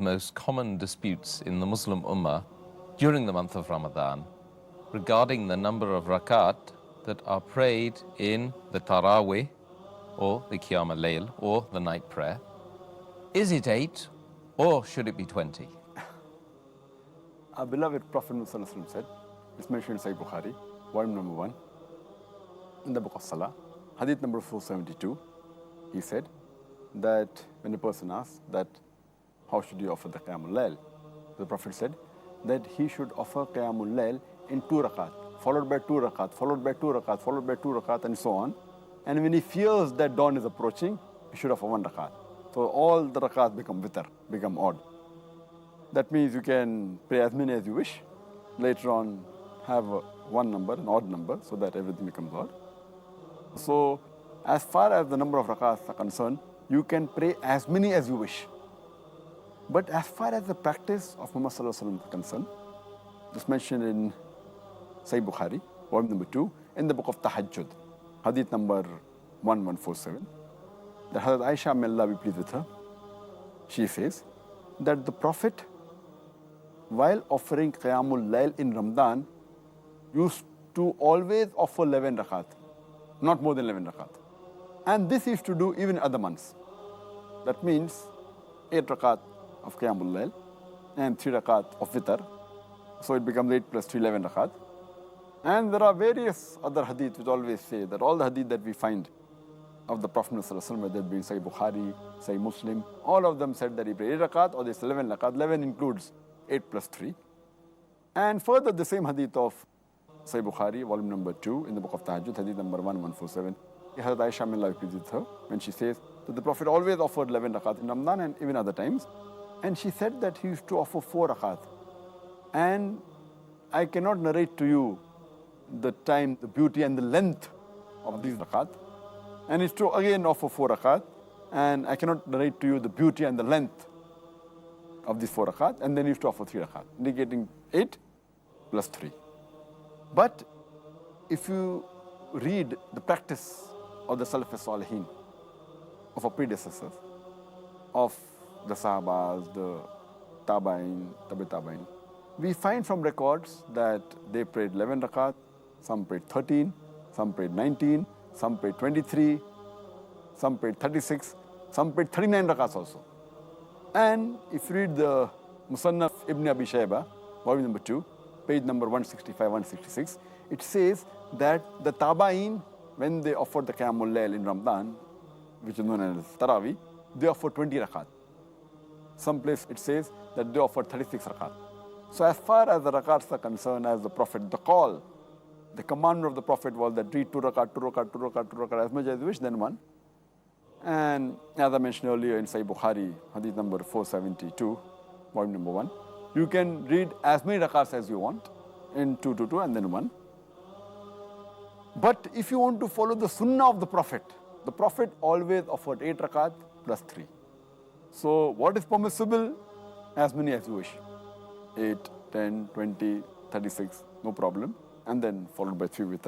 most common disputes in the Muslim Ummah during the month of Ramadan regarding the number of rakat that are prayed in the Taraweeh or the Qiyaam-Ul-Layl or the night prayer. Is it 8 or should it be 20? Our beloved Prophet said, it's mentioned in Sahih Bukhari, volume number 1, in the book of Salah, hadith number 472, he said that when a person asks that how should you offer the Qiyaam-Ul-Layl, the Prophet said that he should offer Qiyaam-Ul-Layl in 2 rakat, followed by 2 rakat, followed by 2 rakat, followed by 2 rakat, and so on. And when he fears that dawn is approaching, he should offer 1 rakat. So all the rakat become witr, become odd. That means you can pray as many as you wish. Later on, have one number, an odd number, so that everything becomes odd. So as far as the number of rakats are concerned, you can pray as many as you wish. But as far as the practice of Muhammad Sallallahu Alaihi Wasallam is concerned, just mentioned in Sahih Bukhari, volume number 2, in the book of Tahajjud, hadith number 1147, that Hazrat Aisha, may Allah be pleased with her, she says that the Prophet, while offering Qiyaam-Ul-Layl in Ramadan, used to always offer 11 rakat, not more than 11 rakat. And this he used to do even in other months. That means 8 rakat of Qiyaam-Ul-Layl and 3 rakat of witr. So it becomes 8 plus 3, 11 rakat. And there are various other hadith which always say that all the hadith that we find of the Prophet ﷺ, whether it be Sahih Bukhari, Sahih Muslim, all of them said that he prayed 8 rakat or this 11 rakat. 11 includes 8 plus 3. And further, the same hadith of Sahih Bukhari, volume number 2, in the book of Tahajjud, hadith number 1147, Hazrat Aisha, may Allah be pleased with her, when she says that the Prophet always offered 11 rakat in Ramadan and even other times. And she said that he used to offer 4 rakat. And I cannot narrate to you the time, the beauty and the length of these rakat. And it's to again offer 4 rakat. And I cannot narrate to you the beauty and the length of these 4 rakat. And then he used to offer 3 rakat, indicating 8 plus 3. But if you read the practice of the Salaf Salihin, of our predecessors, of the Sahabas, the Tabain, Tabi-Tabain, we find from records that they prayed 11 rakat, some prayed 13, some prayed 19, some prayed 23, some prayed 36, some prayed 39 rakats also. And if you read the Musannaf Ibn Abi Shayba, volume number 2, page number 165, 166, it says that the Tabain, when they offered the Qiyaam-Ul-Layl in Ramadan, which is known as Taraweeh, they offered 20 rakat. Some place it says that they offered 36 rakat. So as far as the rakats are concerned, as the Prophet, the call, the commandment of the Prophet was that read 2 rakat, 2 rakat, 2 rakat, 2 rakat, as much as you wish, then 1. And as I mentioned earlier in Sahih Bukhari, hadith number 472, volume number 1, you can read as many rakats as you want in 2, 2, 2 and then 1. But if you want to follow the sunnah of the Prophet always offered 8 rakat plus 3. So what is permissible? As many as you wish. 8, 10, 20, 36, no problem. And then followed by 3 witr.